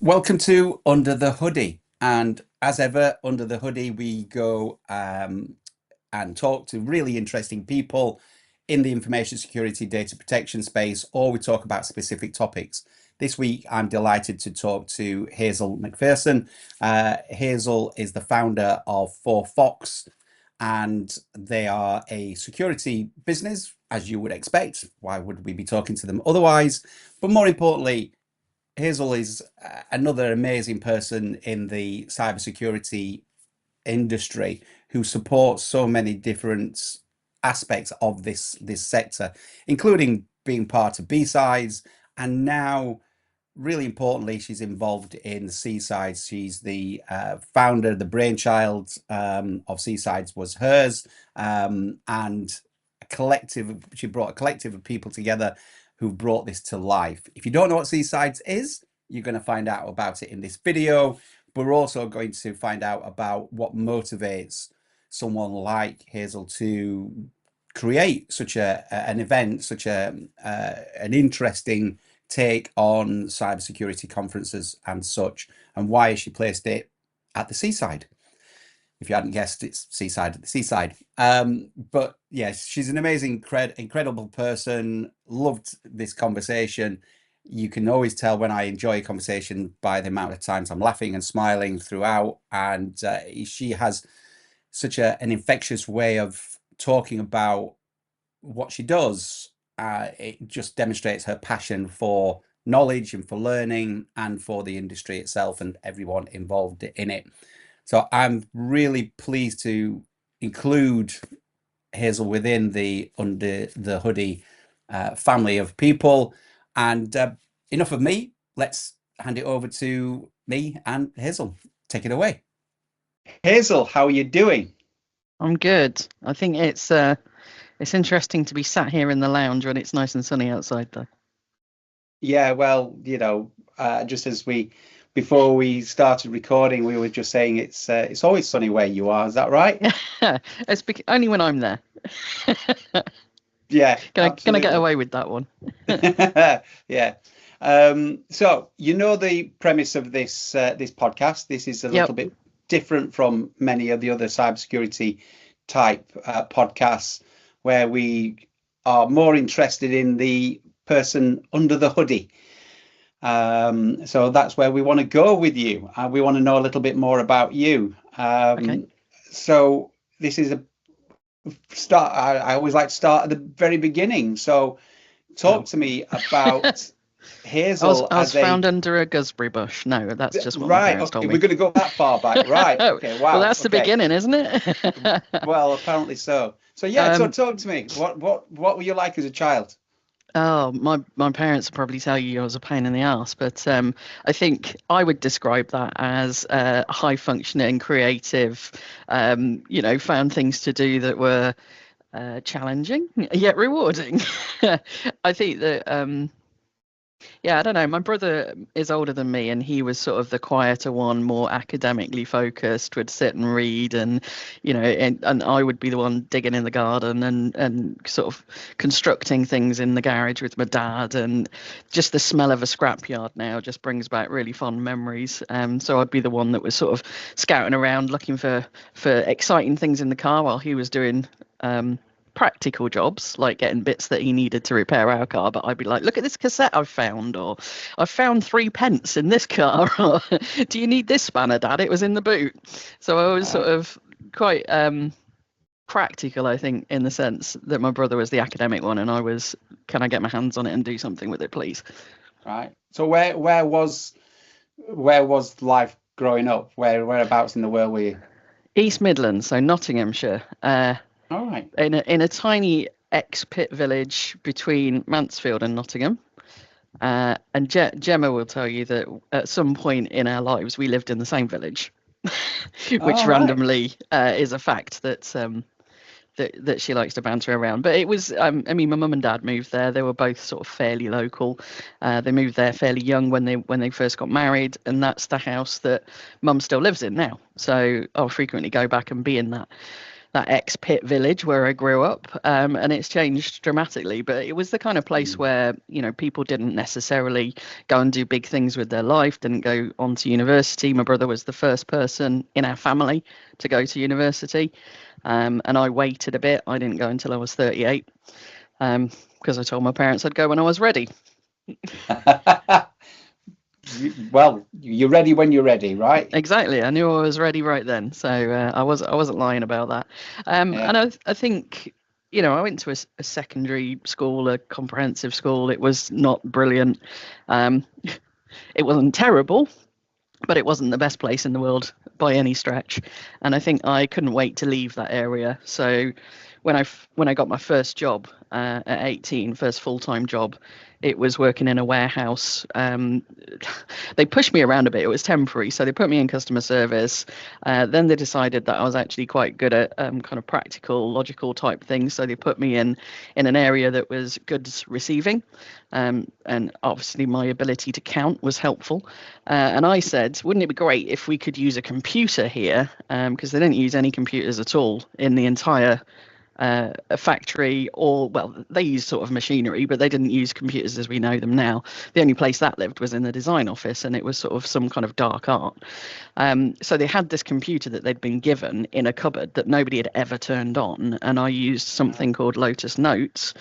Welcome to Under the Hoodie. And as ever, under the hoodie, we go and talk to really interesting people in the information security data protection space, or we talk about specific topics. This week, I'm delighted to talk to Hazel McPherson. Hazel is the founder of 4Fox, and they are a security business, as you would expect. Why would we be talking to them otherwise? But more importantly, Hazel is another amazing person in the cybersecurity industry who supports so many different aspects of this sector, including being part of CSIDES, and now, really importantly, she's involved in CSIDES. She's the founder, the brainchild of CSIDES was hers, and a collective. She brought a collective of people together who brought this to life. If you don't know what CSIDES is, you're going to find out about it in this video. But we're also going to find out about what motivates someone like Hazel to create such an event, such an interesting take on cybersecurity conferences and such, and why she placed it at the seaside. If you hadn't guessed, it's seaside at the seaside. But yes, she's an amazing, incredible person. Loved this conversation. You can always tell when I enjoy a conversation by the amount of times I'm laughing and smiling throughout. And she has such an infectious way of talking about what she does. It just demonstrates her passion for knowledge and for learning and for the industry itself and everyone involved in it. So I'm really pleased to include Hazel within the Under the Hoodie family of people. And enough of me. Let's hand it over to me and Hazel. Take it away. Hazel, how are you doing? I'm good. I think it's interesting to be sat here in the lounge when it's nice and sunny outside, though. Yeah, well, just as before we started recording, we were just saying it's always sunny where you are. Is that right? It's only when I'm there. Yeah. Can I get away with that one? Yeah. So the premise of this podcast. This is a little bit different from many of the other cybersecurity type podcasts, where we are more interested in the person under the hoodie. So that's where we want to go with you. We want to know a little bit more about you. Okay. So this is a start. I always like to start at the very beginning. So talk to me about Hazel. I was found under a gooseberry bush. No, that's just what my parents told me. We're going to go that far back, right? Okay, wow. Well, that's the beginning, isn't it? Well, apparently so. So yeah, so talk to me. What were you like as a child? Oh, my parents would probably tell you I was a pain in the ass, but I think I would describe that as high functioning, creative, found things to do that were challenging yet rewarding. I think that I don't know. My brother is older than me, and he was sort of the quieter one, more academically focused, would sit and read, and and I would be the one digging in the garden and sort of constructing things in the garage with my dad. And just the smell of a scrapyard now just brings back really fond memories. So I'd be the one that was sort of scouting around looking for exciting things in the car while he was doing practical jobs like getting bits that he needed to repair our car. But I'd be like, look at this cassette I've found, or I found 3p in this car, or do you need this spanner, Dad? It was in the boot. So I was sort of quite practical, I think, in the sense that my brother was the academic one and I was, can I get my hands on it and do something with it, please? Right. So where was life growing up? Whereabouts in the world were you? East Midlands, so Nottinghamshire. All right. In a tiny ex-pit village between Mansfield and Nottingham. And Gemma will tell you that at some point in our lives we lived in the same village, which randomly is a fact that she likes to banter around. But it was, my mum and dad moved there. They were both sort of fairly local. They moved there fairly young when they first got married, and that's the house that mum still lives in now. So I'll frequently go back and be in that ex-pit village where I grew up, and it's changed dramatically. But it was the kind of place where, people didn't necessarily go and do big things with their life, didn't go on to university. My brother was the first person in our family to go to university, and I waited a bit. I didn't go until I was 38, because I told my parents I'd go when I was ready. Well, you're ready when you're ready, right? Exactly. I knew I was ready right then, so I wasn't lying about that. Yeah. And I think, I went to a secondary school, a comprehensive school. It was not brilliant. Um, it wasn't terrible, but it wasn't the best place in the world by any stretch. And I think I couldn't wait to leave that area. So when I got my first job at 18, first full-time job, it was working in a warehouse. They pushed me around a bit. It was temporary, so they put me in customer service. Then they decided that I was actually quite good at kind of practical, logical type things. So they put me in an area that was goods receiving, and obviously my ability to count was helpful. And I said, wouldn't it be great if we could use a computer here? Because they didn't use any computers at all in the entire a factory, or well, they used sort of machinery, but they didn't use computers as we know them now. The only place that lived was in the design office, and it was sort of some kind of dark art. So they had this computer that they'd been given in a cupboard that nobody had ever turned on, and I used something called Lotus Notes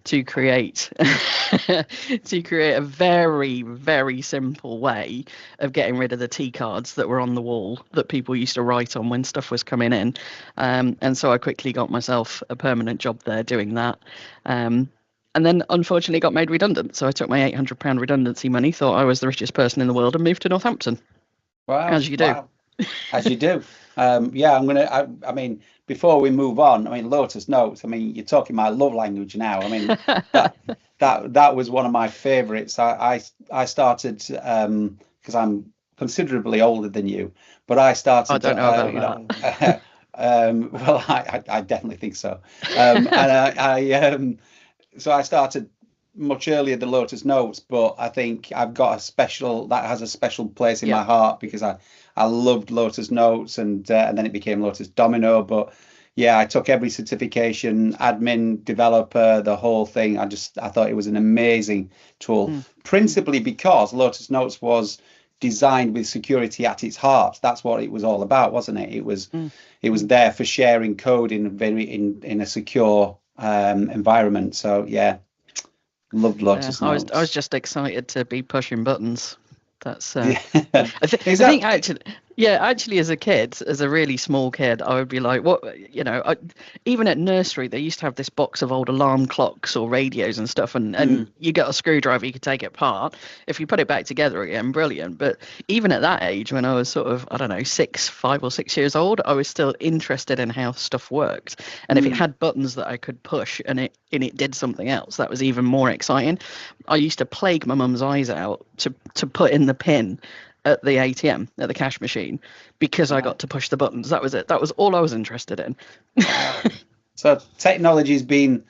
to create a very, very simple way of getting rid of the T cards that were on the wall that people used to write on when stuff was coming in. And so I quickly got myself a permanent job there doing that. And then unfortunately got made redundant. So I took my £800 redundancy money, thought I was the richest person in the world, and moved to Northampton. Wow. As you do. Wow. As you do. Yeah, I mean, before we move on, I mean, Lotus Notes, I mean, you're talking my love language now. I mean, that was one of my favorites. I started, because I'm considerably older than you, but I started, I don't know about that. Well, I definitely think so. And so I started much earlier than Lotus Notes, but I think I've got that has a special place in my heart, because I loved Lotus Notes, and then it became Lotus Domino. But yeah, I took every certification, admin, developer, the whole thing. I thought it was an amazing tool, principally because Lotus Notes was designed with security at its heart. That's what it was all about, wasn't it? It was there for sharing code in a secure environment. So yeah, loved Lotus Notes. I was just excited to be pushing buttons. That's Yeah. I think actually as a kid, as a really small kid, I would be like, what, even at nursery, they used to have this box of old alarm clocks or radios and stuff, and you got a screwdriver, you could take it apart. If you put it back together again, brilliant. But even at that age, when I was sort of, I don't know, 5 or 6 years old, I was still interested in how stuff worked. And if it had buttons that I could push and it did something else, that was even more exciting. I used to plague my mum's eyes out to put in the pin at the ATM, at the cash machine, because I got to push the buttons. That was it. That was all I was interested in. So technology's been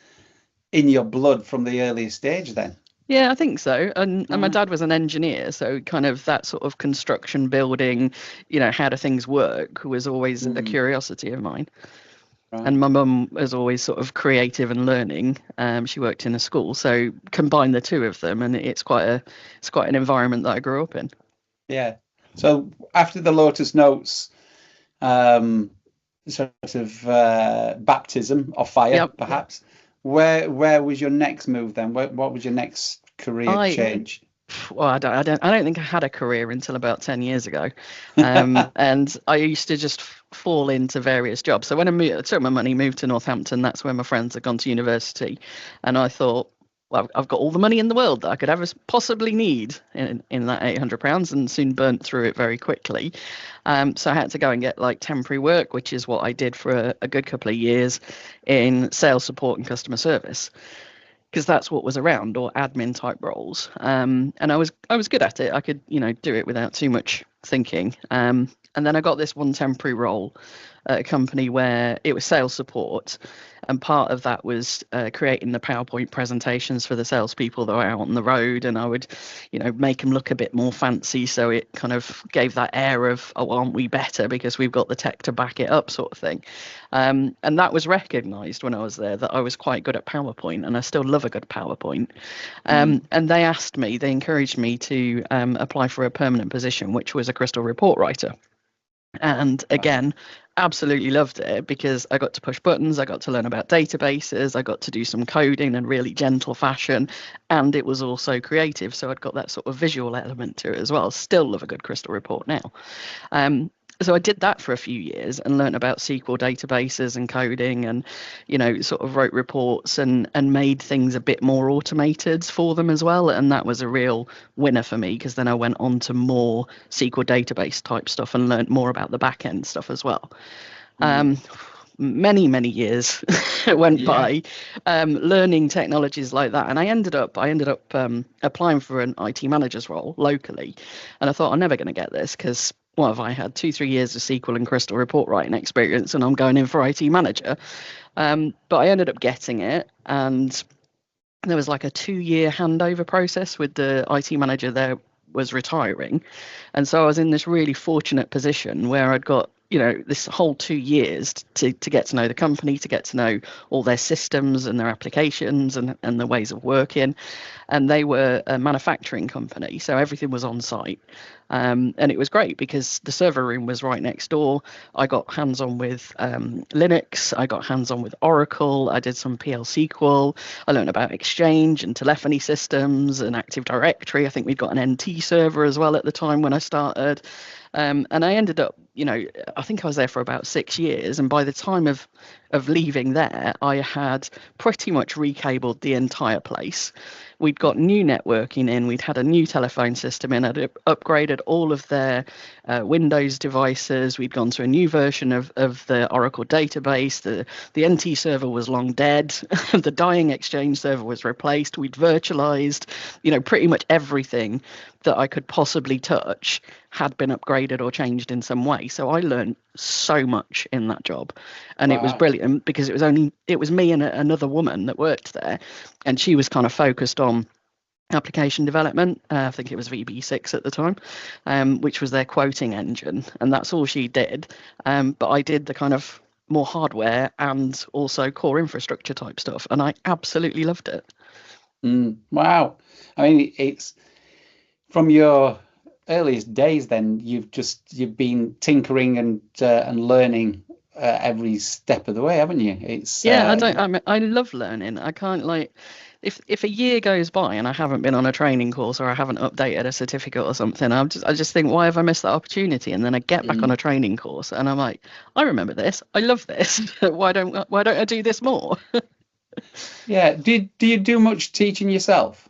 in your blood from the earliest stage then? Yeah, I think so. And my dad was an engineer, so kind of that sort of construction, building, how do things work was always a curiosity of mine. Right. And my mum was always sort of creative and learning. She worked in a school, so combine the two of them, and it's quite an environment that I grew up in. Yeah. So after the Lotus Notes, sort of baptism of fire, perhaps. Where was your next move then? What was your next career change? Well, I don't think I had a career until about 10 years ago, and I used to just fall into various jobs. So when I took my money, moved to Northampton, that's where my friends had gone to university, and I thought, well, I've got all the money in the world that I could ever possibly need in that £800, and soon burnt through it very quickly. So I had to go and get like temporary work, which is what I did for a good couple of years in sales support and customer service, because that's what was around, or admin type roles. And I was good at it. I could do it without too much thinking. And then I got this one temporary role at a company where it was sales support, and part of that was creating the PowerPoint presentations for the salespeople that were out on the road, and I would, make them look a bit more fancy, so it kind of gave that air of, oh, aren't we better because we've got the tech to back it up, sort of thing. And that was recognised when I was there, that I was quite good at PowerPoint, and I still love a good PowerPoint. And they encouraged me to apply for a permanent position, which was a crystal report writer. And again, absolutely loved it because I got to push buttons, I got to learn about databases, I got to do some coding in really gentle fashion, and it was also creative. So I'd got that sort of visual element to it as well. Still love a good crystal report now. So I did that for a few years and learned about SQL databases and coding, and sort of wrote reports and made things a bit more automated for them as well. And that was a real winner for me, because then I went on to more SQL database type stuff and learned more about the back end stuff as well. Many years went by learning technologies like that, and I ended up applying for an IT manager's role locally, and I thought, I'm never going to get this, because what have I had 2-3 years of SQL and crystal report writing experience, and I'm going in for IT manager. But I ended up getting it, and there was like a 2-year handover process with the IT manager there was retiring, and so I was in this really fortunate position where I'd got this whole 2 years to get to know the company, to get to know all their systems and their applications and the ways of working. And they were a manufacturing company, so everything was on site. And it was great because the server room was right next door. I got hands-on with Linux. I got hands-on with Oracle. I did some PL SQL. I learned about Exchange and telephony systems and Active Directory. I think we'd got an NT server as well at the time when I started. And I ended up, I think I was there for about 6 years. And by the time of leaving there, I had pretty much recabled the entire place. We'd got new networking in, we'd had a new telephone system in, I'd upgraded all of their Windows devices, we'd gone to a new version of the Oracle database, the NT server was long dead, the dying Exchange server was replaced, we'd virtualized, pretty much everything that I could possibly touch had been upgraded or changed in some way. So I learned so much in that job, and it was brilliant because it was me and another woman that worked there, and she was kind of focused on application development. I think it was VB6 at the time, which was their quoting engine, and that's all she did. But I did the kind of more hardware and also core infrastructure type stuff, and I absolutely loved it. Wow. I mean, it's from your earliest days then you've been tinkering and learning every step of the way, haven't you? It's I love learning. I can't, like, if a year goes by and I haven't been on a training course or I haven't updated a certificate or something, I just think, why have I missed that opportunity? And then I get back on a training course and I'm like, I remember this, I love this. why don't I do this more? Yeah. Do you do much teaching yourself?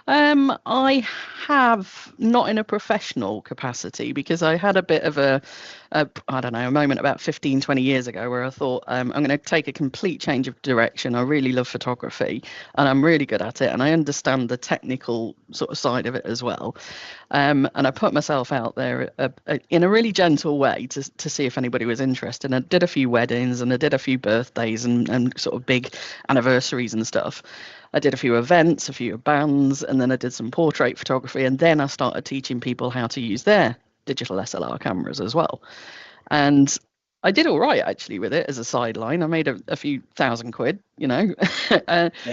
I have, not in a professional capacity, because I had a bit of a moment about 15-20 years ago where I thought, I'm going to take a complete change of direction. I really love photography and I'm really good at it, and I understand the technical sort of side of it as well. And I put myself out there in a really gentle way to see if anybody was interested. And I did a few weddings and I did a few birthdays and sort of big anniversaries and stuff. I did a few events, a few bands, and then I did some portrait photography. And then I started teaching people how to use their digital SLR cameras as well. And I did all right actually with it as a sideline. I made a few £1,000,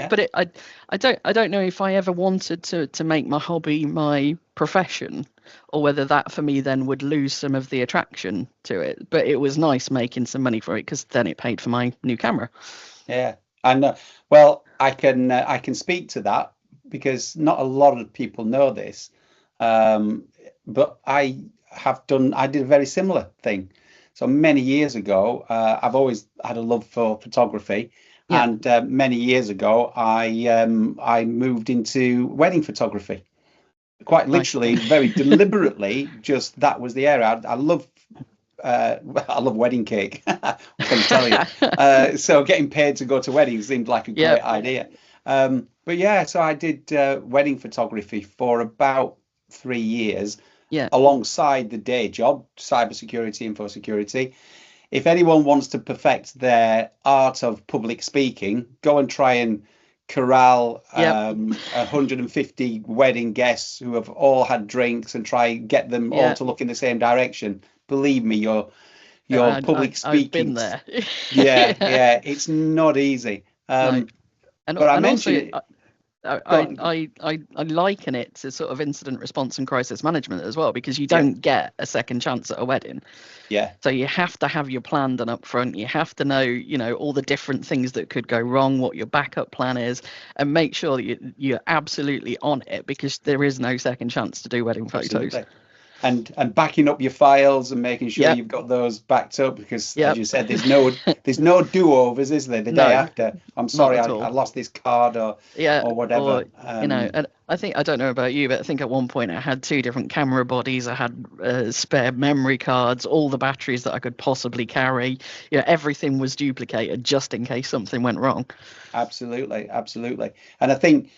But I don't know if I ever wanted to make my hobby my profession, or whether that for me then would lose some of the attraction to it. But it was nice making some money for it, because then it paid for my new camera. Yeah, I know. Well, I can speak to that because not a lot of people know this, but I did a very similar thing. So many years ago, I've always had a love for photography, and many years ago, I moved into wedding photography. Quite literally, very deliberately, just that was the area. I love wedding cake. What can I tell you? So getting paid to go to weddings seemed like a great idea. But yeah, so I did wedding photography for about 3 years. Yeah. alongside the day job, cybersecurity, info security. If anyone wants to perfect their art of public speaking, go and try and corral Yep. 150 wedding guests who have all had drinks and try and get them all Yeah. to look in the same direction. Believe me, your public I've been speaking, there. yeah, Yeah. yeah, it's not easy. No. And But I and mentioned also it. Go on. I liken it to sort of incident response and crisis management as well, because you Yeah, don't get a second chance at a wedding. yeah, So you have to have your plan done up front. You have to know, all the different things that could go wrong, what your backup plan is, and make sure that you're absolutely on it, because there is no second chance to do wedding photos. absolutely. And backing up your files and making sure Yep. you've got those backed up, because as Yep. you said, there's no do-overs, is there, the day No, after? I'm not sorry, at I all. lost this card Yeah, or or whatever. and I don't know about you, but I think at one point I had two different camera bodies. I had spare memory cards, all the batteries that I could possibly carry. Everything was duplicated just in case something went wrong. Absolutely, absolutely. And I think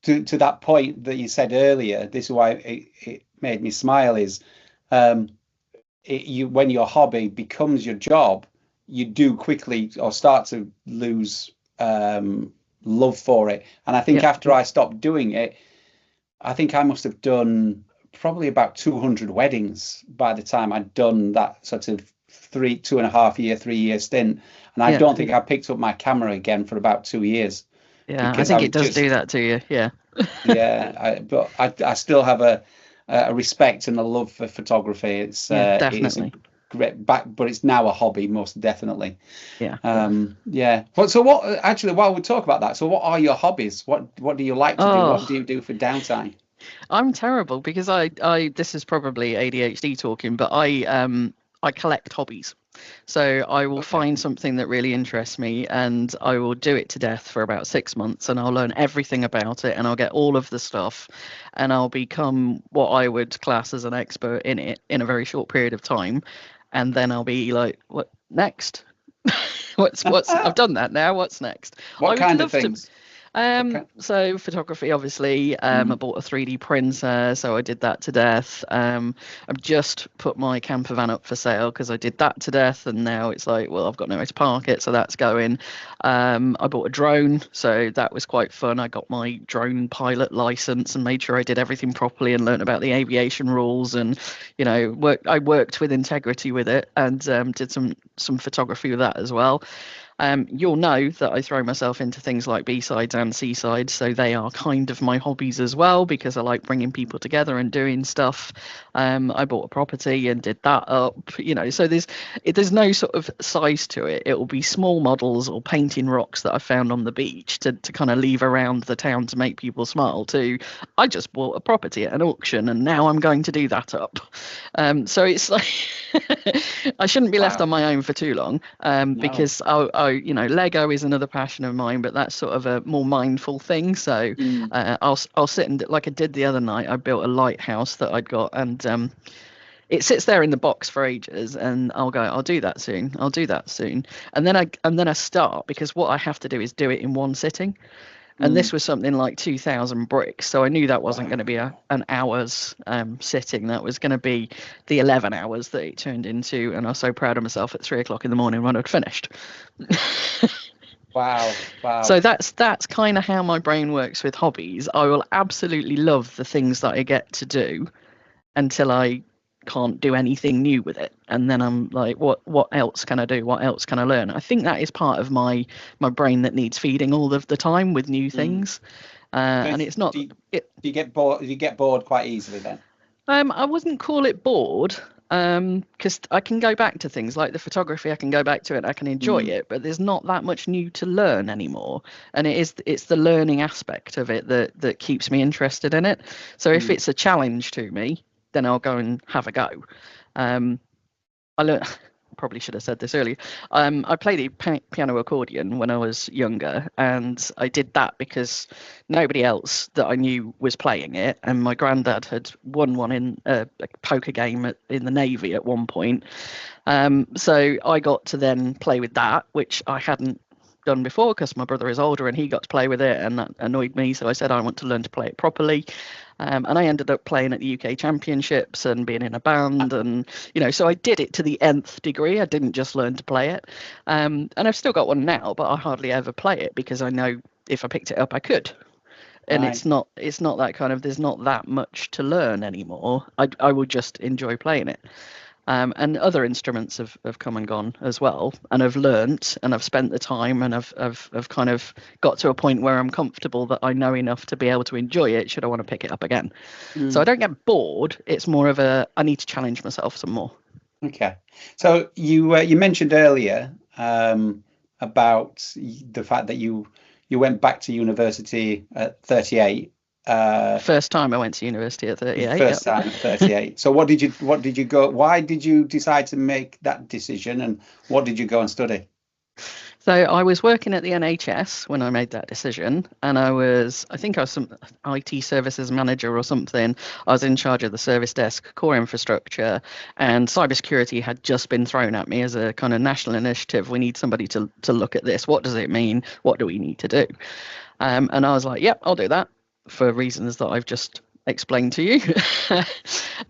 to that point that you said earlier, this is why it made me smile, is um, when your hobby becomes your job, you do quickly or start to lose love for it. And I think Yep. after I stopped doing it, I think I must have done probably about 200 weddings by the time I'd done that sort of 2.5 year, 3 year stint. And I Yeah. don't think I picked up my camera again for about 2 years Yeah, I because I think was it does do just, that to you. Yeah. yeah. But I still have a respect and a love for photography. Yeah, It is a definitely. great back, but it's now a hobby, most definitely. Yeah. Yeah. Well, so what? Actually, while we talk about that, so what are your hobbies? What do you like to do? What do Oh, you do for downtime? I'm terrible because this is probably ADHD talking, but I collect hobbies. So I will Okay. find something that really interests me and I will do it to death for about 6 months, and I'll learn everything about it and I'll get all of the stuff and I'll become what I would class as an expert in it in a very short period of time. And then I'll be like, what next? What's I've done that now. What's next? I What would kind of love to. things? What kind? So photography, obviously. I Mm. bought a 3D printer, so I did that to death. I've just put my camper van up for sale because I did that to death, and now it's like, well, I've got nowhere to park it, so that's going. I bought a drone, so that was quite fun. I got my drone pilot license and made sure I did everything properly and learned about the aviation rules, and I worked with integrity with it, and did some photography with that as well. You'll know that I throw myself into things like B-sides and C-sides, so they are kind of my hobbies as well because I like bringing people together and doing stuff. I bought a property and did that up, so there's no sort of size to it. It will be small models or painting rocks that I found on the beach to kind of leave around the town to make people smile. To I just bought a property at an auction and now I'm going to do that up. So it's like I shouldn't be left on Wow. my own for too long, No. because Lego is another passion of mine, but that's sort of a more mindful thing. So Mm. I'll sit and like I did the other night. I built a lighthouse that I'd got, and it sits there in the box for ages, and I'll do that soon. I'll do that soon, and then I start because what I have to do is do it in one sitting. And Mm. this was something like 2,000 bricks, so I knew that wasn't going to be Wow. an hour's sitting. That was going to be the 11 hours that it turned into, and I was so proud of myself at 3 o'clock in the morning when I'd finished. Wow. So Wow. that's kind of how my brain works with hobbies. I will absolutely love the things that I get to do until I can't do anything new with it, and then I'm like, what else can I do? What else can I learn? I think that is part of my brain that needs feeding all of the time with new Mm. things, So and it's not do you, it. do you get bored? Do you get bored quite easily then? I wouldn't call it bored, because I can go back to things like the photography. I can go back to it. I can enjoy Mm. it, but there's not that much new to learn anymore. And it's the learning aspect of it that keeps me interested in it. So if Mm. it's a challenge to me, then I'll go and have a go. Um, I learned. Probably should have said this earlier. I played the piano accordion when I was younger, and I did that because nobody else that I knew was playing it, and my granddad had won one in a poker game in the Navy at one point. So I got to then play with that, which I hadn't done before because my brother is older and he got to play with it, and that annoyed me. So I said I want to learn to play it properly. And I ended up playing at the UK Championships and being in a band, and so I did it to the nth degree. I didn't just learn to play it, and I've still got one now, but I hardly ever play it because I know if I picked it up, I could. And Right. it's not that kind of, there's not that much to learn anymore. I will just enjoy playing it. And other instruments have come and gone as well, and I've learnt and I've spent the time, and I've kind of got to a point where I'm comfortable that I know enough to be able to enjoy it should I want to pick it up again. So I don't get bored. It's more of a, I need to challenge myself some more. Okay. So you mentioned earlier about the fact that you went back to university at 38. First time I went to university at 38. First Yep. time at 38. So what did you go? Why did you decide to make that decision, and what did you go and study? So I was working at the NHS when I made that decision, and I think I was some IT services manager or something. I was in charge of the service desk, core infrastructure, and cybersecurity had just been thrown at me as a kind of national initiative. We need somebody to look at this. What does it mean? What do we need to do? And I was like, yep, I'll do that for reasons that I've just explained to you.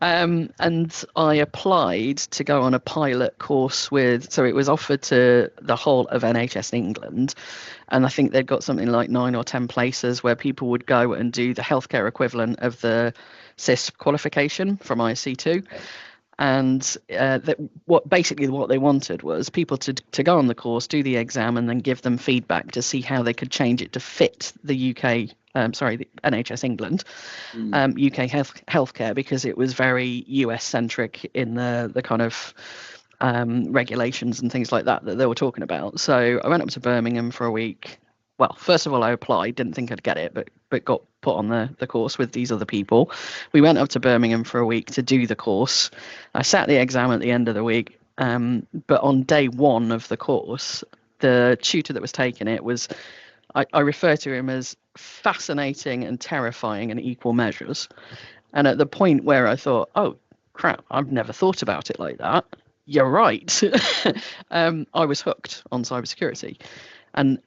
And I applied to go on a pilot course so it was offered to the whole of NHS England. And I think they'd got something like 9 or 10 places where people would go and do the healthcare equivalent of the CIS qualification from ISC2. And what they wanted was people to go on the course, do the exam, and then give them feedback to see how they could change it to fit the UK, the NHS England, UK healthcare, because it was very US centric in the kind of regulations and things like that they were talking about. So I went up to Birmingham for a week. Well, first of all, I applied, didn't think I'd get it, but got put on the course with these other people. We went up to Birmingham for a week to do the course. I sat the exam at the end of the week, but on day one of the course, the tutor that was taking it was, I refer to him as fascinating and terrifying in equal measures. And at the point where I thought, oh, crap, I've never thought about it like that. You're right. I was hooked on cybersecurity. And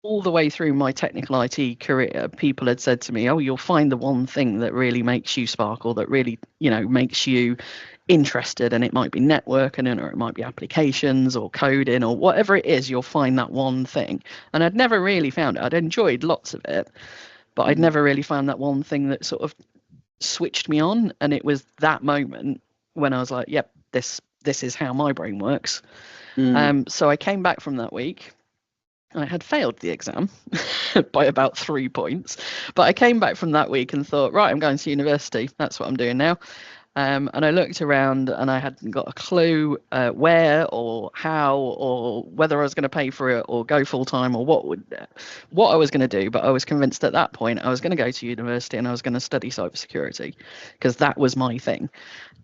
all the way through my technical IT career, people had said to me, oh, you'll find the one thing that really makes you sparkle, that really, makes you interested. And it might be networking, or it might be applications or coding or whatever it is, you'll find that one thing. And I'd never really found it. I'd enjoyed lots of it, but I'd never really found that one thing that sort of switched me on. And it was that moment when I was like, yep, this is how my brain works. So I came back from that week. I had failed the exam by about 3 points, but I came back from that week and thought, right, I'm going to university. That's what I'm doing now. And I looked around and I hadn't got a clue where or how or whether I was going to pay for it or go full time or what I was going to do. But I was convinced at that point I was going to go to university and I was going to study cybersecurity because that was my thing.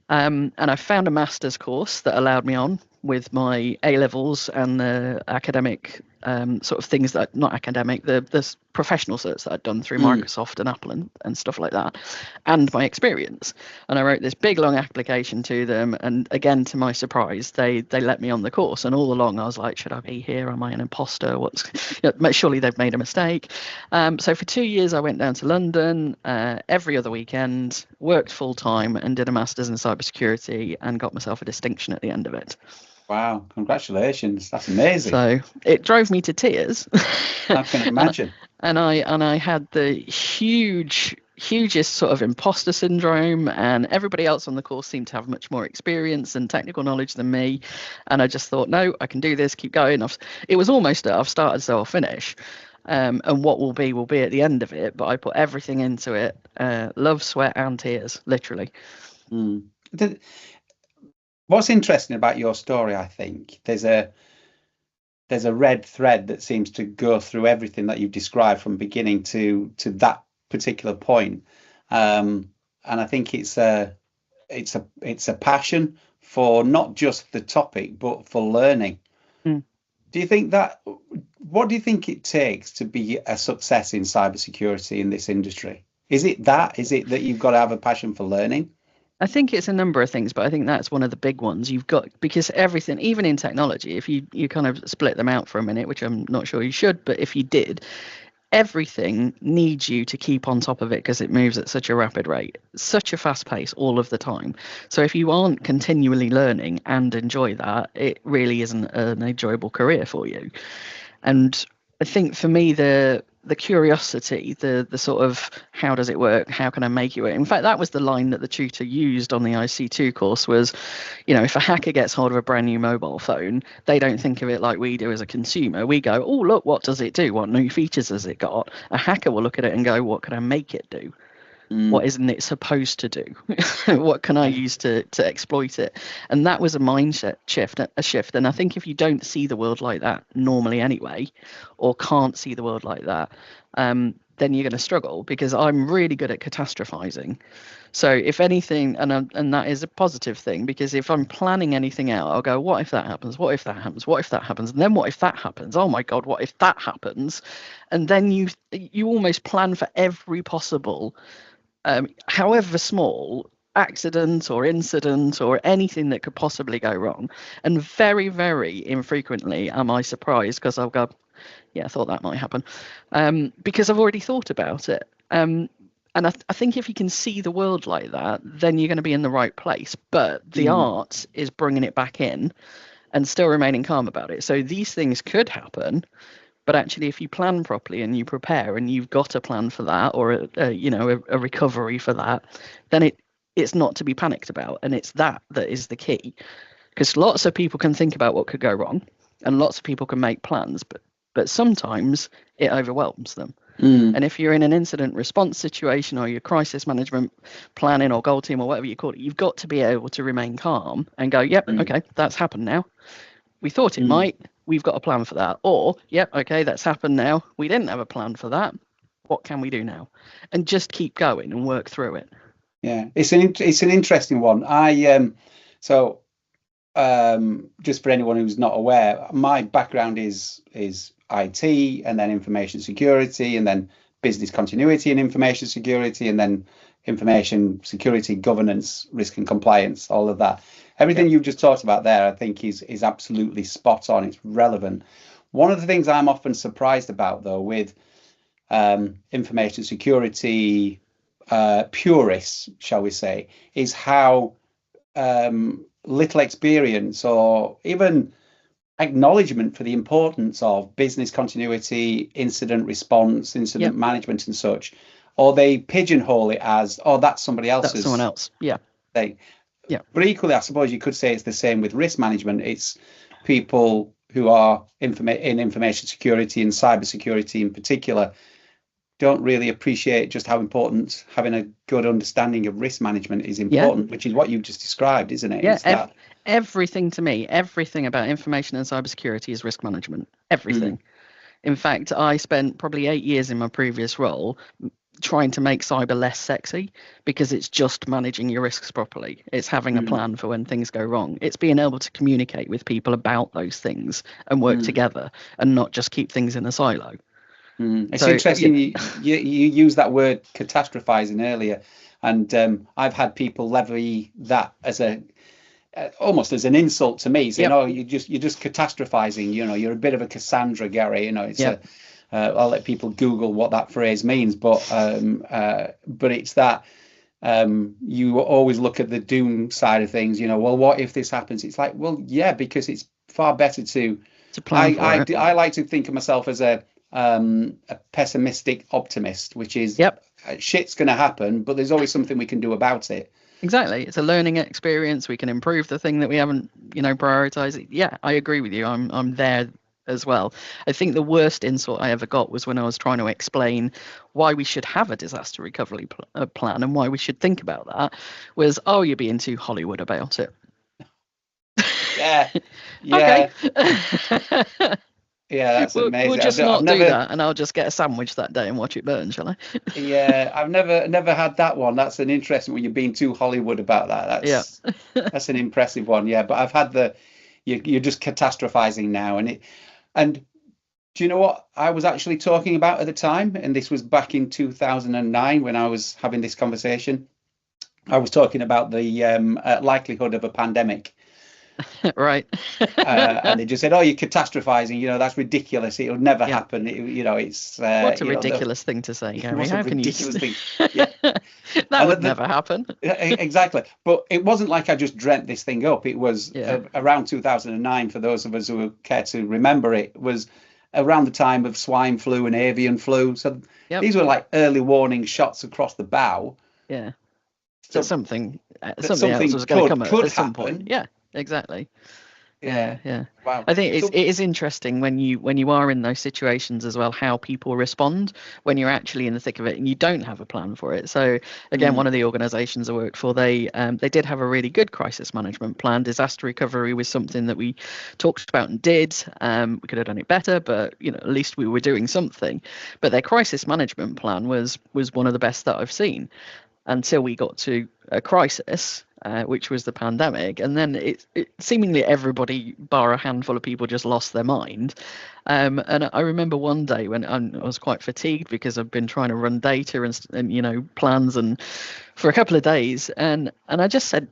And I found a master's course that allowed me on with my A levels and the academic sort of things that, not academic, the professional certs that I'd done through Microsoft and Apple and stuff like that, and my experience. And I wrote this big long application to them, and again, to my surprise, they let me on the course. And all along I was like, should I be here? Am I an imposter? Surely they've made a mistake. So for 2 years I went down to London every other weekend, worked full time, and did a master's in cybersecurity and got myself a distinction at the end of it. Wow, congratulations. That's amazing. So it drove me to tears. I can imagine. and I had the hugest sort of imposter syndrome, and everybody else on the course seemed to have much more experience and technical knowledge than me. And I just thought, no, I can do this, keep going. It was almost I've started, so I'll finish. And what will be at the end of it. But I put everything into it, love, sweat, and tears, literally. What's interesting about your story, I think, there's a red thread that seems to go through everything that you've described from beginning to that particular point. And I think it's a passion for not just the topic, but for learning. Do you think what do you think it takes to be a success in cybersecurity in this industry? Is it that you've got to have a passion for learning? I think it's a number of things, but I think that's one of the big ones. You've got, because everything, even in technology, if you kind of split them out for a minute, which I'm not sure you should, but if you did, everything needs you to keep on top of it because it moves at such a rapid rate, such a fast pace all of the time. So if you aren't continually learning and enjoy that, it really isn't an enjoyable career for you. And I think for me, the curiosity, the sort of how does it work? How can I make it work? In fact, that was the line that the tutor used on the IC2 course was, if a hacker gets hold of a brand new mobile phone, they don't think of it like we do as a consumer. We go, oh, look, what does it do? What new features has it got? A hacker will look at it and go, what can I make it do? What isn't it supposed to do? What can I use to exploit it? And that was a mindset shift. And I think if you don't see the world like that normally anyway, or can't see the world like that, then you're going to struggle, because I'm really good at catastrophizing. So if anything, and that is a positive thing, because if I'm planning anything out, I'll go, what if that happens? What if that happens? What if that happens? And then what if that happens? Oh my God, what if that happens? And then you almost plan for every possible however small accident or incident or anything that could possibly go wrong. And very, very infrequently am I surprised, because I'll go, yeah, I thought that might happen, because I've already thought about it. And I think if you can see the world like that, then you're going to be in the right place. But the art is bringing it back in and still remaining calm about it. So these things could happen. But actually, if you plan properly and you prepare, and you've got a plan for that, or a recovery for that, then it's not to be panicked about, and it's that is the key. Because lots of people can think about what could go wrong, and lots of people can make plans, but sometimes it overwhelms them. And if you're in an incident response situation, or your crisis management planning or goal team or whatever you call it, you've got to be able to remain calm and go, yep, okay, that's happened now. We thought it might. We've got a plan for that. Or, yep, okay, that's happened now. We didn't have a plan for that. What can we do now? And just keep going and work through it. Yeah, it's an interesting one. Just for anyone who's not aware, my background is IT, and then information security, and then business continuity and information security, and then information security, governance, risk and compliance, all of that. Everything you've just talked about there, I think is absolutely spot on. It's relevant. One of the things I'm often surprised about, though, with information security purists, shall we say, is how little experience or even acknowledgement for the importance of business continuity, incident response, incident management and such, or they pigeonhole it as, oh, that's somebody else's. That's someone else. Yeah. But equally, I suppose you could say it's the same with risk management. It's people who are in information security and cyber security in particular don't really appreciate just how important having a good understanding of risk management is important, which is what you've just described, isn't it? Yeah, everything to me, everything about information and cybersecurity is risk management. Everything. In fact, I spent probably 8 years in my previous role trying to make cyber less sexy, because it's just managing your risks properly. It's having a plan for when things go wrong. It's being able to communicate with people about those things and work together, and not just keep things in a silo. It's interesting you use that word catastrophizing earlier, and I've had people levy that as almost as an insult to me, saying, "Oh, you're just catastrophizing. You're a bit of a Cassandra, Gary." It's I'll let people Google what that phrase means, but it's that you always look at the doom side of things. Well, what if this happens? It's like, well, yeah, because it's far better to plan for it. I like to think of myself as a pessimistic optimist, which is shit's going to happen, but there's always something we can do about it. Exactly. It's a learning experience. We can improve the thing that we haven't, prioritized. Yeah, I agree with you. I'm there as well. I think the worst insult I ever got was when I was trying to explain why we should have a disaster recovery plan and why we should think about that, was, oh, you're being too Hollywood about it. Yeah. Okay. Yeah, that's amazing. We'll just not do that, and I'll just get a sandwich that day and watch it burn, shall I? Yeah, I've never had that one. That's an interesting one. You're being too Hollywood about that. That's an impressive one. Yeah, but I've had you're just catastrophizing now, and do you know what I was actually talking about at the time? And this was back in 2009 when I was having this conversation. I was talking about the likelihood of a pandemic. Right. And they just said, "Oh, you're catastrophizing. That's ridiculous. It'll never Yeah. happen. It's What a ridiculous thing to say, it Gary. was a How can you? ridiculous thing." Yeah, That and would never happen. exactly. But it wasn't like I just dreamt this thing up. It was Yeah. around 2009. For those of us who care to remember, it was around the time of swine flu and avian flu. So Yep. these were like early warning shots across the bow. Yeah. That So something that else something was going to come could at some point. happen. Yeah. Exactly. Yeah, Yeah. yeah. Wow. I think it So is interesting when you are in those situations as well, how people respond when you're actually in the thick of it and you don't have a plan for it. So again, mm, one of the organisations I worked for, they did have a really good crisis management plan. Disaster recovery was something that we talked about and did. We could have done it better, but at least we were doing something. But their crisis management plan was one of the best that I've seen until we got to a crisis, which was the pandemic, and then it seemingly everybody, bar a handful of people, just lost their mind. And I remember one day when I was quite fatigued because I've been trying to run data and plans and for a couple of days, and I just said,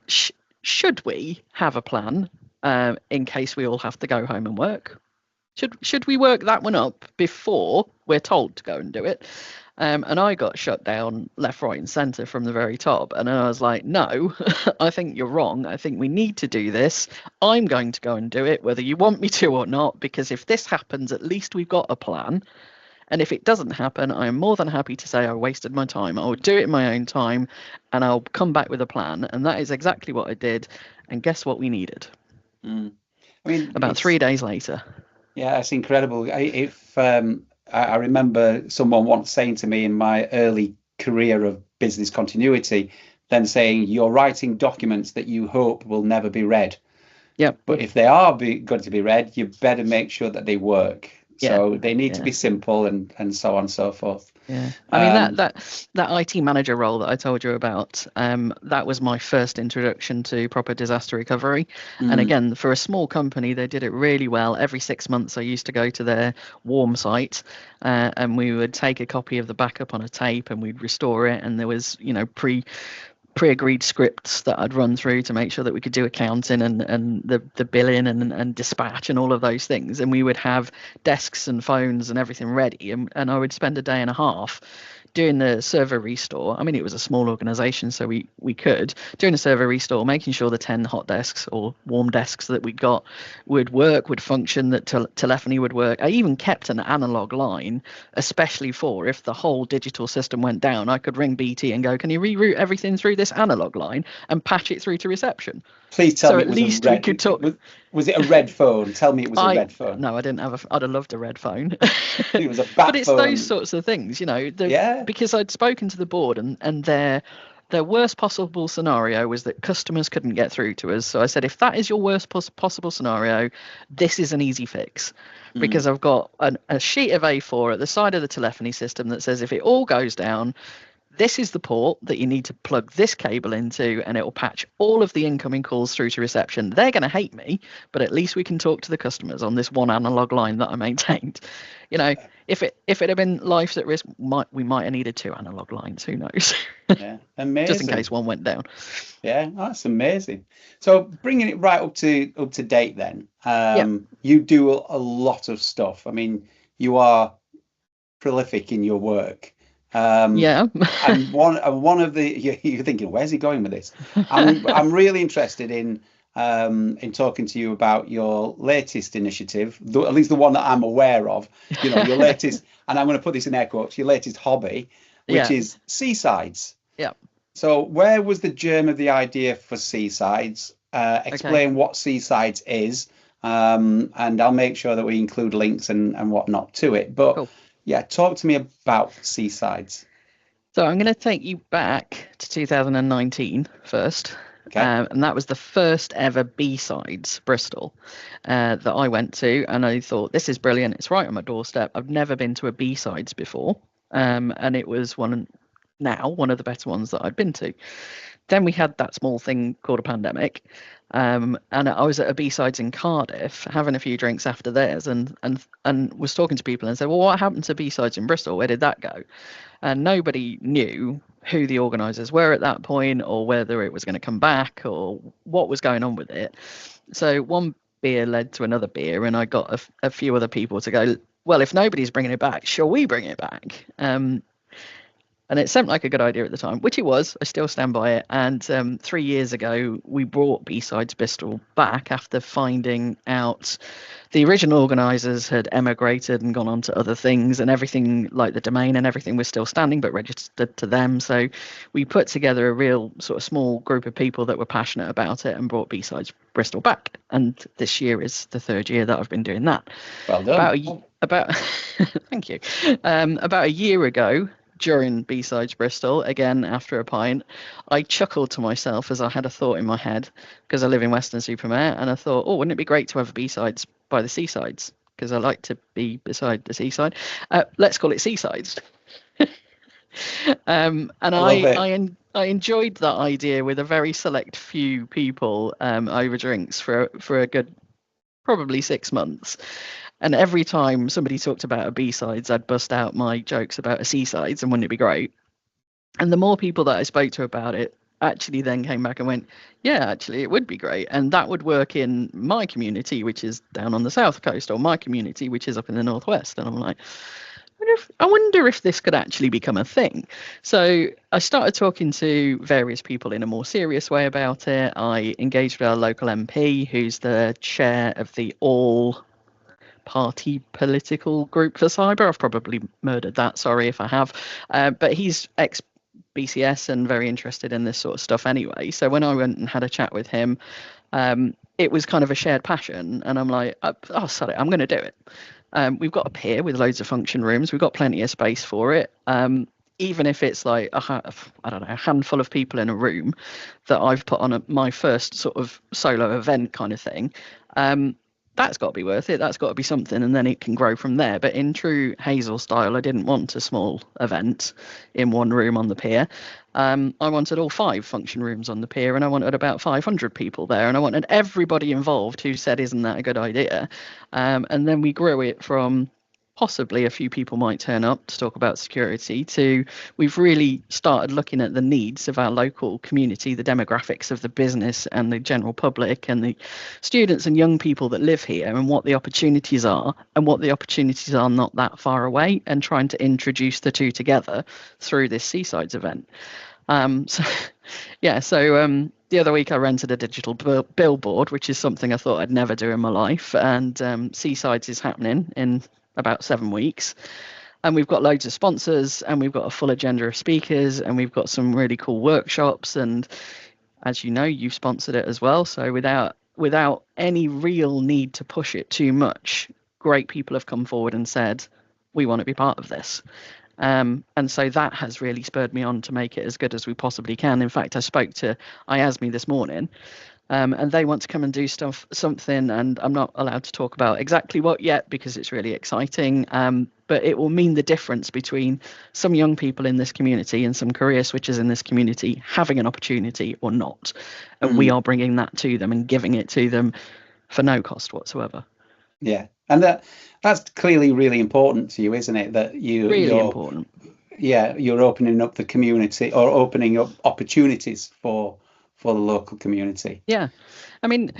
should we have a plan in case we all have to go home and work? Should we work that one up before we're told to go and do it? And I got shut down left, right, and centre from the very top. And I was like, no, I think you're wrong. I think we need to do this. I'm going to go and do it, whether you want me to or not, because if this happens, at least we've got a plan. And if it doesn't happen, I am more than happy to say I wasted my time. I will do it in my own time and I'll come back with a plan. And that is exactly what I did. And guess what we needed? mm. I mean, About 3 days later. yeah, it's incredible. I remember someone once saying to me in my early career of business continuity, then saying, "You're writing documents that you hope will never be read. Yep. But if they are going to be read, you better make sure that they work. Yeah. So they need to Yeah. be simple and so on and so forth." Yeah, I mean that IT manager role that I told you about, that was my first introduction to proper disaster recovery. And mm, again, for a small company, they did it really well. Every 6 months, I used to go to their warm site, and we would take a copy of the backup on a tape, and we'd restore it. And there was, pre-agreed scripts that I'd run through to make sure that we could do accounting and the billing and dispatch and all of those things. And we would have desks and phones and everything ready. And I would spend a day and a half doing the server restore. I mean, it was a small organization, so we could doing a server restore, making sure the 10 hot desks or warm desks that we got would work, would function, that telephony would work. I even kept an analog line, especially for if the whole digital system went down, I could ring BT and go, can you reroute everything through this analog line and patch it through to reception? please tell So me at it was a least we red. could talk. Was it a red phone? Tell me it was a red phone. No, I didn't have I'd have loved a red phone. It was a But bat it's those phone. sorts of things, Yeah. because I'd spoken to the board and their worst possible scenario was that customers couldn't get through to us. So I said, if that is your worst possible scenario, this is an easy fix, because I've got a sheet of A4 at the side of the telephony system that says if it all goes down, this is the port that you need to plug this cable into, and it will patch all of the incoming calls through to reception. They're going to hate me, but at least we can talk to the customers on this one analog line that I maintained. If it had been lives at risk, we might have needed 2 analog lines. Who knows? Yeah. Amazing. Just in case one went down. Yeah, that's amazing. So bringing it right up to date then. Yeah. You do a lot of stuff. I mean, you are prolific in your work. Yeah. And one of the you're thinking, where's he going with this? I'm really interested in talking to you about your latest initiative, at least the one that I'm aware of. Your latest, and I'm going to put this in air quotes, your latest hobby, which Yeah. is CSIDES. Yeah. So where was the germ of the idea for CSIDES? Explain what CSIDES is, and I'll make sure that we include links and whatnot to it. But Cool. yeah, talk to me about CSIDES. So I'm going to take you back to 2019 first. Okay. And that was the first ever B-Sides Bristol that I went to. And I thought, this is brilliant. It's right on my doorstep. I've never been to a B-Sides before. And it was one of the better ones that I'd been to. Then we had that small thing called a pandemic. And I was at a B-Sides in Cardiff having a few drinks after theirs and was talking to people and said, well, what happened to B-Sides in Bristol? Where did that go? And nobody knew who the organisers were at that point, or whether it was going to come back, or what was going on with it. So one beer led to another beer, and I got a few other people to go, well, if nobody's bringing it back, shall we bring it back? And it seemed like a good idea at the time, which it was. I still stand by it. And 3 years ago, we brought B-Sides Bristol back after finding out the original organisers had emigrated and gone on to other things, and everything, like the domain and everything, was still standing but registered to them. So we put together a real sort of small group of people that were passionate about it and brought B-Sides Bristol back. And this year is the third year that I've been doing that. Well done. About thank you. About a year ago, during B-Sides Bristol, again after a pint, I chuckled to myself as I had a thought in my head, because I live in Weston-super-Mare, and I thought, oh, wouldn't it be great to have a B-Sides by the seasides? Because I like to be beside the seaside. Let's call it Seasides. And I enjoyed that idea with a very select few people over drinks for a good probably 6 months. And every time somebody talked about a B-Sides, I'd bust out my jokes about a C-Sides and wouldn't it be great? And the more people that I spoke to about it actually then came back and went, yeah, actually, it would be great. And that would work in my community, which is down on the south coast, or my community, which is up in the northwest. And I'm like, I wonder if this could actually become a thing. So I started talking to various people in a more serious way about it. I engaged with our local MP, who's the chair of the all party political group for cyber. I've probably murdered that. Sorry if I have. But he's ex BCS and very interested in this sort of stuff anyway. So when I went and had a chat with him, it was kind of a shared passion. And I'm like, oh, sorry, I'm going to do it. We've got a pier with loads of function rooms. We've got plenty of space for it. Even if it's like I don't know, a handful of people in a room that I've put on my first sort of solo event kind of thing, that's got to be worth it. That's got to be something, and then it can grow from there. But in true Hazel style, I didn't want a small event in one room on the pier. I wanted all 5 function rooms on the pier, and I wanted about 500 people there, and I wanted everybody involved who said, isn't that a good idea? And then we grew it from possibly a few people might turn up to talk about security to we've really started looking at the needs of our local community, the demographics of the business and the general public and the students and young people that live here, and what the opportunities are and what the opportunities are not that far away, and trying to introduce the two together through this Seasides event. So the other week I rented a digital billboard, which is something I thought I'd never do in my life, and Seasides is happening in about 7 weeks, and we've got loads of sponsors, and we've got a full agenda of speakers, and we've got some really cool workshops, and as you know, you've sponsored it as well, so without any real need to push it too much, great people have come forward and said we want to be part of this. And so that has really spurred me on to make it as good as we possibly can. In fact, I spoke to IASME this morning, and they want to come and do something, and I'm not allowed to talk about exactly what yet because it's really exciting, but it will mean the difference between some young people in this community and some career switchers in this community having an opportunity or not, and we are bringing that to them and giving it to them for no cost whatsoever. Yeah, and that's clearly really important to you, isn't it? That you're important. Yeah, you're opening up the community, or opening up opportunities for the local community. Yeah, I mean,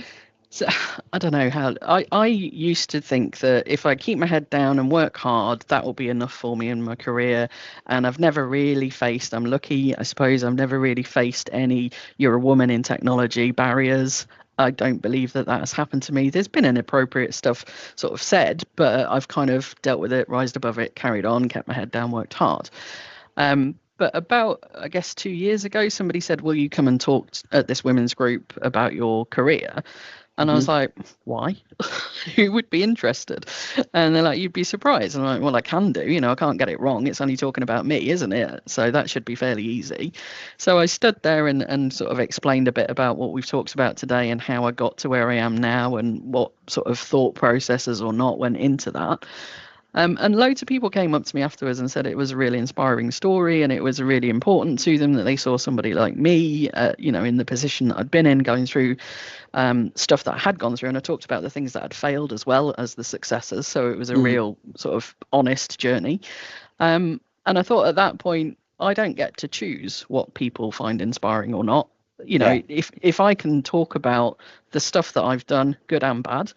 so, I don't know how I used to think that if I keep my head down and work hard, that will be enough for me in my career. And I've never really faced, I'm lucky, I suppose, I've never really faced any you're a woman in technology barriers. I don't believe that has happened to me. There's been inappropriate stuff sort of said, but I've kind of dealt with it, rised above it, carried on, kept my head down, worked hard. But about, I guess, 2 years ago, somebody said, will you come and talk at this women's group about your career? And I was like, why? Who would be interested? And they're like, you'd be surprised. And I'm like, well, I can do, I can't get it wrong. It's only talking about me, isn't it? So that should be fairly easy. So I stood there and sort of explained a bit about what we've talked about today and how I got to where I am now and what sort of thought processes or not went into that. And loads of people came up to me afterwards and said it was a really inspiring story, and it was really important to them that they saw somebody like me, in the position that I'd been in, going through stuff that I had gone through. And I talked about the things that had failed as well as the successes. So it was a real sort of honest journey. And I thought at that point, I don't get to choose what people find inspiring or not. You Yeah. know, if I can talk about the stuff that I've done, good and bad,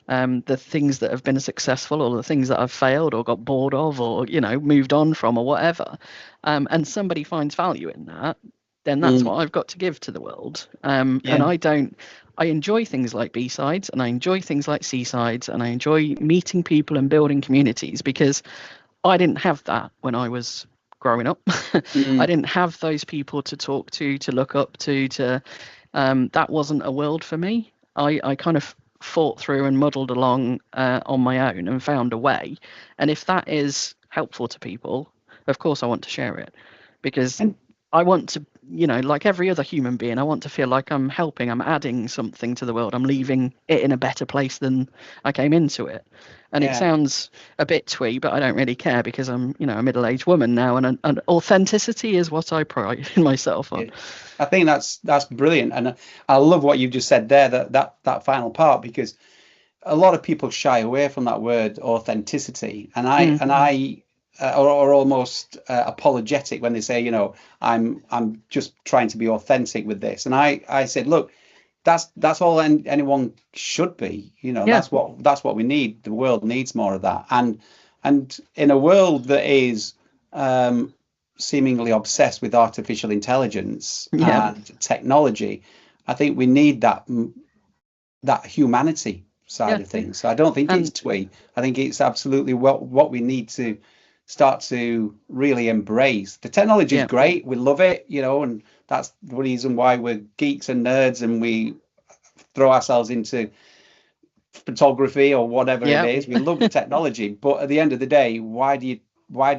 the things that have been successful or the things that I've failed or got bored of or, you know, moved on from or whatever, and somebody finds value in that, then that's Mm, what I've got to give to the world. And yeah. I enjoy things like B-sides and I enjoy things like C-sides and I enjoy meeting people and building communities because I didn't have that when I was growing up. I Mm, didn't have those people to talk to look up to that wasn't a world for me. I kind of fought through and muddled along on my own and found a way. And if that is helpful to people, of course I want to share it because and I want to, you know, like every other human being, I want to feel like I'm helping, I'm adding something to the world, I'm leaving it in a better place than I came into it. And it yeah. sounds a bit twee, but I don't really care because I'm, you know, a middle-aged woman now, and authenticity is what I pride myself on. Yeah. I think that's brilliant, and I love what you've just said there. That final part, because a lot of people shy away from that word authenticity, and Mm, I are almost apologetic when they say, you know, I'm just trying to be authentic with this, and I said, look, that's all anyone should be. You know, yeah, that's what we need. The world needs more of that, and in a world that is um, seemingly obsessed with artificial intelligence yeah, and technology, I think we need that humanity side yeah. of things. So I don't think it's And twee. I think it's absolutely what we need to start to really embrace. The technology is yeah, great. We love it, you know, and that's the reason why we're geeks and nerds and we throw ourselves into photography or whatever it yeah, is. We love the technology, but at the end of the day, why do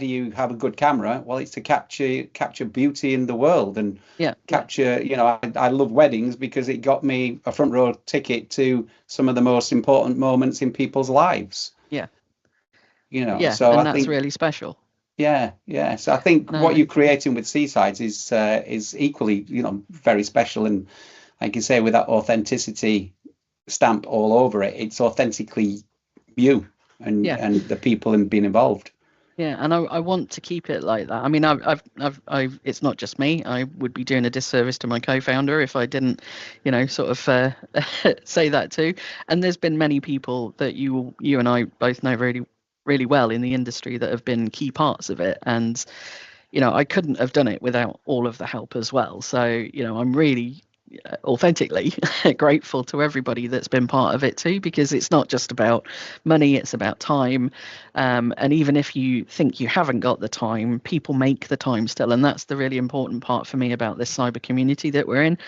you have a good camera? Well, it's to capture beauty in the world and yeah, capture, you know, I love weddings because it got me a front row ticket to some of the most important moments in people's lives, yeah, you know. yeah. So I And that's think, really special. yeah, yeah. So I think what No, you're creating with Seasides is equally, you know, very special. And like you say, with that authenticity stamp all over it, it's authentically you and yeah, and the people and being involved. yeah. And I want to keep it like that. I mean, it's not just me. I would be doing a disservice to my co-founder if I didn't, you know, sort of say that too. And there's been many people that you and I both know really, really well in the industry that have been key parts of it. And you know, I couldn't have done it without all of the help as well. So, you know, I'm really authentically grateful to everybody that's been part of it too, because it's not just about money, it's about time. And even if you think you haven't got the time, people make the time still. And that's the really important part for me about this cyber community that we're in.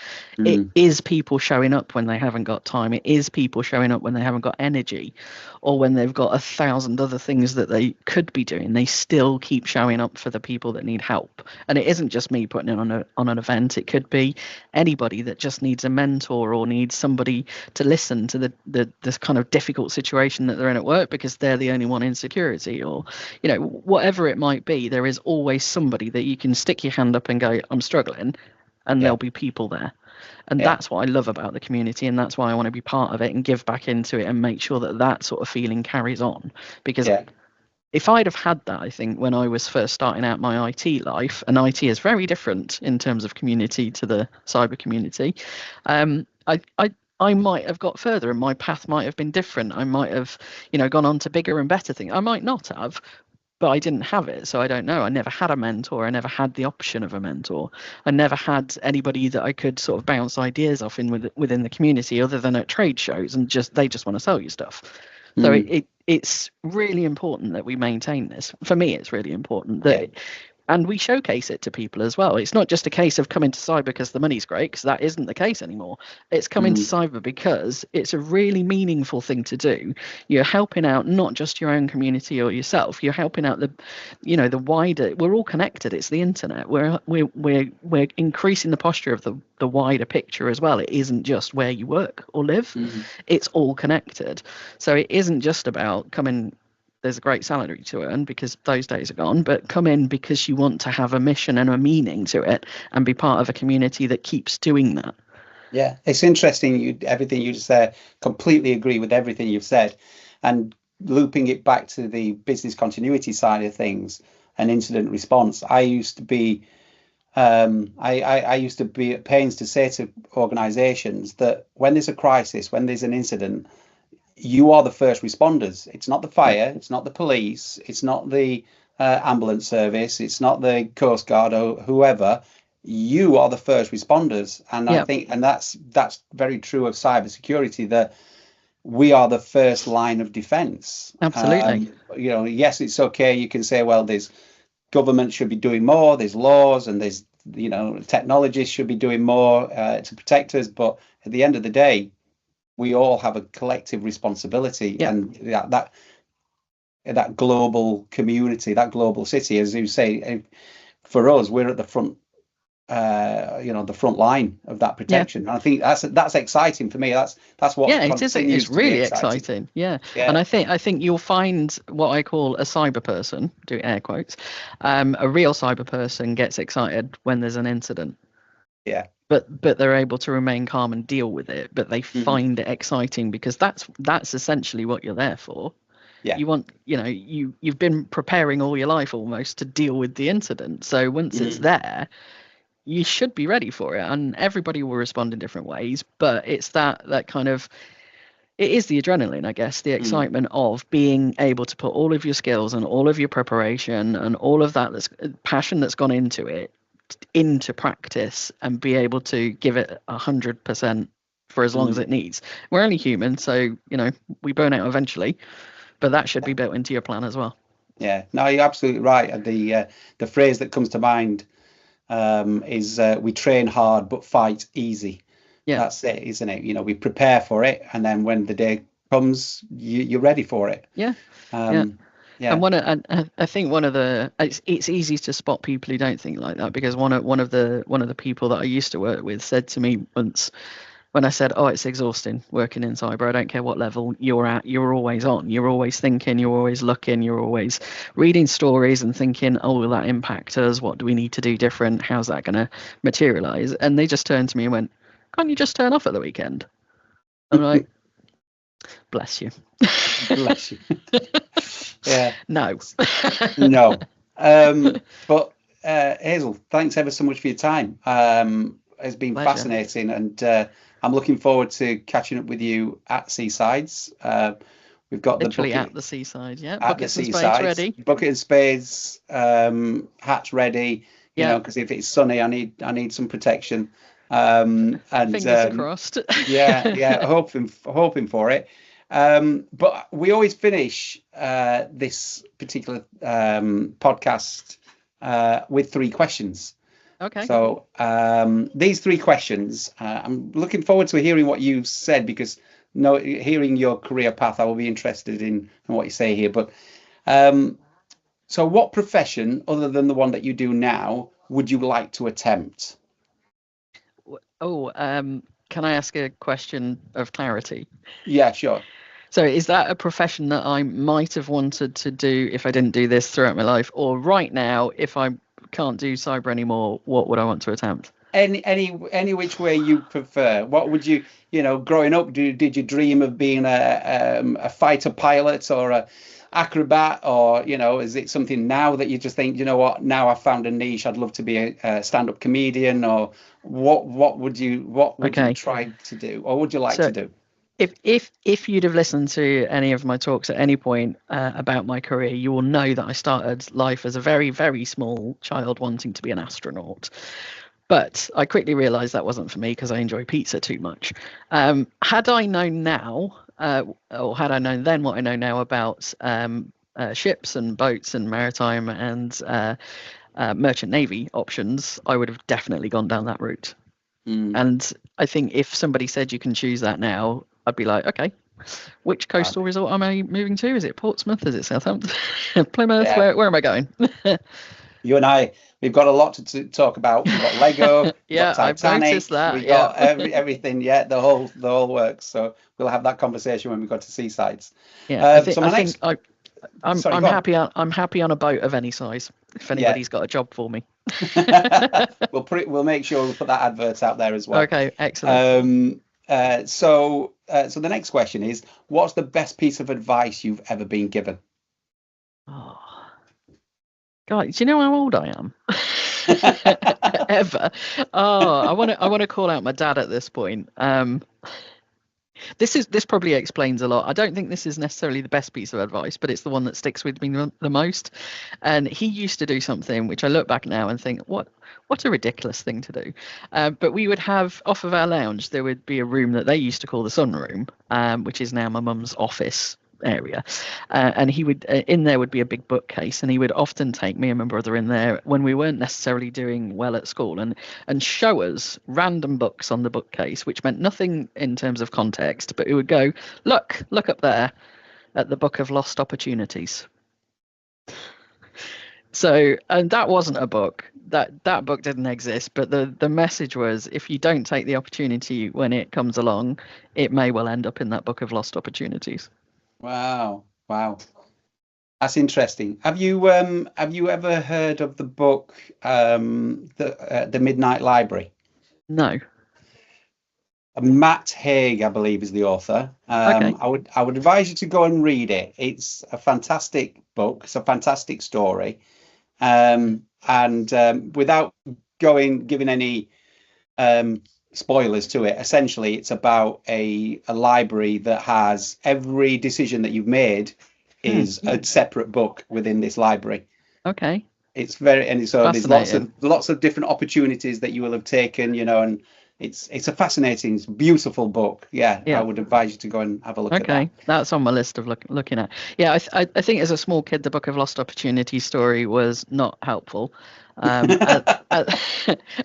It Mm, is people showing up when they haven't got time. It is people showing up when they haven't got energy or when they've got 1,000 other things that they could be doing. They still keep showing up for the people that need help. And it isn't just me putting it on an event. It could be anybody that just needs a mentor or needs somebody to listen to the this kind of difficult situation that they're in at work because they're the only one in security, or you know, whatever it might be. There is always somebody that you can stick your hand up and go, I'm struggling, and yeah, there'll be people there. And yeah, that's what I love about the community, and that's why I want to be part of it and give back into it and make sure that that sort of feeling carries on. Because yeah. if I'd have had that, I think when I was first starting out my IT life, and IT is very different in terms of community to the cyber community, um, I, I I might have got further and my path might have been different. I might have, you know, gone on to bigger and better things. I might not have, but I didn't have it, so I don't know. I never had a mentor. I never had the option of a mentor. I never had anybody that I could sort of bounce ideas off within the community, other than at trade shows, and just they just want to sell you stuff. So Mm, it's really important that we maintain this. For me, it's really important yeah, that and we showcase it to people as well. It's not just a case of coming to cyber because the money's great, because that isn't the case anymore. It's coming to mm, cyber because it's a really meaningful thing to do. You're helping out not just your own community or yourself. You're helping out the, you know, the wider. We're all connected. It's the internet. We're increasing the posture of the wider picture as well. It isn't just where you work or live. mm, It's all connected. So it isn't just about coming, there's a great salary to earn because those days are gone, but come in because you want to have a mission and a meaning to it and be part of a community that keeps doing that. yeah. It's interesting. Everything you just said. Completely agree with everything you've said, and looping it back to the business continuity side of things and incident response. I used to be I used to be at pains to say to organisations that when there's a crisis, when there's an incident, you are the first responders. It's not the Yeah, fire, it's not the police, it's not the ambulance service, it's not the Coast Guard or whoever. You are the first responders, and I yeah, think, and that's very true of cybersecurity. That we are the first line of defence. absolutely. Yes, it's okay. You can say, well, there's government should be doing more. There's laws, and there's technologies should be doing more to protect us. But at the end of the day, we all have a collective responsibility, Yeah, and that global community, that global city, as you say, for us, we're at the front, the front line of that yeah. protection. And I think that's exciting for me. That's what Yeah, it is. continues It's to be really exciting. exciting. Yeah, and Yeah, I think you'll find what I call a cyber person, do air quotes. A real cyber person gets excited when there's an incident, yeah, but they're able to remain calm and deal with it. But they mhm, find it exciting because that's essentially what you're there for. yeah, You want, you've been preparing all your life almost to deal with the incident. So once it's mhm, there, you should be ready for it, and everybody will respond in different ways. But it's that kind of it is the adrenaline, I guess, the mhm, excitement of being able to put all of your skills and all of your preparation and all of that's passion that's gone into it into practice and be able to give it 100% for as long as mhm. it needs. We're only human, so we burn out eventually, but that should be built into your plan as well. Yeah, no, you're absolutely right. And the phrase that comes to mind is we train hard but fight easy. Yeah, That's it, isn't it? We prepare for it, and then when the day comes, you're ready for it. yeah, yeah. Um, And yeah. I think one of the it's easy to spot people who don't think like that because one of the people that I used to work with said to me once when I said, "Oh, it's exhausting working in cyber. I don't care what level you're at. You're always on. You're always thinking. You're always looking. You're always reading stories and thinking, oh, will that impact us? What do we need to do different? How's that going to materialize?" And they just turned to me and went, "Can't you just turn off at the weekend?" I'm like, "Bless you." Bless you. Yeah. No. No. But Hazel, thanks ever so much for your time. It's been Pleasure. fascinating, and I'm looking forward to catching up with you at Seasides. We've got the Literally at bucket the seaside. Yeah. at the Buckets and spades Seasides, ready. bucket and spades, hats ready. Yeah. Because if it's sunny, I need some protection. And Fingers crossed. yeah, yeah, hoping for it. But we always finish this particular podcast with three questions. Okay. So these three questions, I'm looking forward to hearing what you've said because hearing your career path, I will be interested in what you say here. But so, what profession, other than the one that you do now, would you like to attempt? Oh, can I ask a question of clarity? Yeah, sure. So, is that a profession that I might have wanted to do if I didn't do this throughout my life? Or right now, if I can't do cyber anymore, what would I want to attempt? Any which way you prefer. What would you, growing up, did you dream of being a fighter pilot or a acrobat, or is it something now that you just think, what, now I've found a niche, I'd love to be a stand-up comedian, or what would you Okay. try to do, or would you like to So, do? if you'd have listened to any of my talks at any point about my career, you will know that I started life as a very, very small child wanting to be an astronaut. But I quickly realised that wasn't for me because I enjoy pizza too much. Had I known now, or had I known then what I know now about ships and boats and maritime and merchant navy options, I would have definitely gone down that route. Mm, And I think if somebody said you can choose that now, I'd be like, okay, which fab. coastal resort am I moving to? Is it Portsmouth? Is it Southampton? Plymouth? Yeah, Where am I going? you and I, we've got a lot to talk about. We've got Lego, we've got Yeah, I've noticed Titanic, that. we Yeah. got everything. Yeah, the whole works. So we'll have that conversation when we go to Seasides. Yeah, I think So I my think next, I'm sorry, I'm go on. happy I'm happy on a boat of any size. If Yeah, anybody's got a job for me. we'll make sure we put that advert out there as well. Okay, excellent. Um, so the next question is, what's the best piece of advice you've ever been given? Oh, God, do you know how old I am? ever. Oh, I want to call out my dad at this point. This probably explains a lot. I don't think this is necessarily the best piece of advice, but it's the one that sticks with me the most. And he used to do something which I look back now and think, what a ridiculous thing to do. But we would have off of our lounge, there would be a room that they used to call the sunroom, which is now my mum's office area, and he would in there would be a big bookcase, and he would often take me and my brother in there when we weren't necessarily doing well at school, and show us random books on the bookcase, which meant nothing in terms of context, but he would go, look up there at the Book of Lost Opportunities. So, and that wasn't a book. That book didn't exist, but the message was, if you don't take the opportunity when it comes along, it may well end up in that Book of Lost Opportunities. Wow. That's interesting. Have you ever heard of the book the Midnight Library? No. Matt Haig, I believe, is the author. Okay. I would advise you to go and read it. It's a fantastic book. It's a fantastic story. And without giving any spoilers to it, essentially it's about a library that has every decision that you've made is a separate book within this library. Okay. It's so there's lots of different opportunities that you will have taken, and it's a fascinating, beautiful book. Yeah, I would advise you to go and have a look at that. Okay, that's on my list of looking at. Yeah, I think as a small kid, the Book of Lost Opportunity story was not helpful. As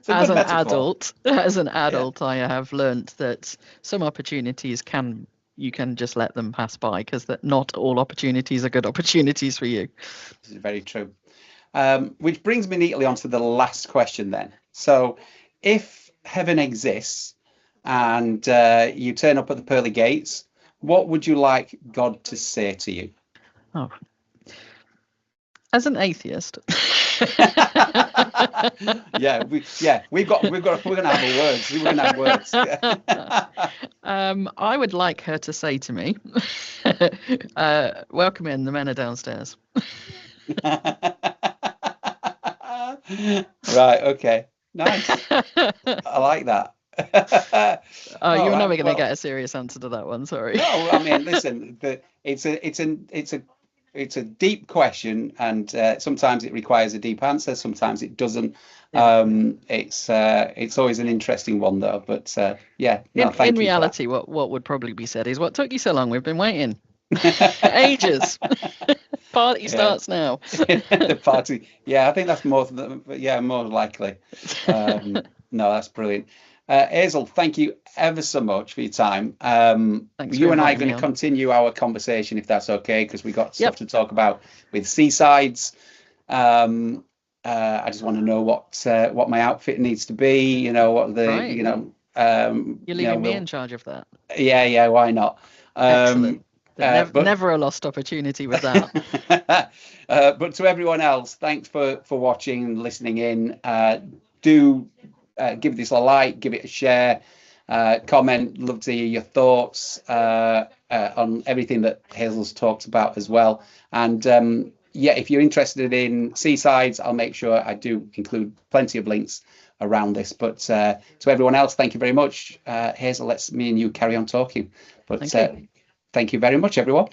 an adult, I have learnt that some opportunities you can just let them pass by, because that not all opportunities are good opportunities for you. This is very true. Which brings me neatly onto the last question then. So, if heaven exists and you turn up at the pearly gates, what would you like God to say to you? Oh, as an atheist. we're gonna have words. We're gonna have words. I would like her to say to me, welcome in, the men are downstairs. Right, okay. Nice. I like that. You're never going to get a serious answer to that one, sorry. No, I mean, listen, it's a deep question, and sometimes it requires a deep answer, sometimes it doesn't. It's always an interesting one though, but thank you. In reality, what would probably be said is, what took you so long? We've been waiting ages. Party starts now. The party, I think that's more likely. No, that's brilliant. Hazel, thank you ever so much for your time. You and I are going to continue our conversation, if that's okay, because we got stuff to talk about with CSIDES. I just want to know what my outfit needs to be. What the you're leaving me in charge of that. Yeah, why not? Excellent. Never a lost opportunity with that. But to everyone else, thanks for watching and listening in. Do give this a like, give it a share, comment. Love to hear your thoughts on everything that Hazel's talked about as well. And if you're interested in CSIDES, I'll make sure I do include plenty of links around this. But to everyone else, thank you very much. Hazel, let's me and you carry on talking. But thank you very much, everyone.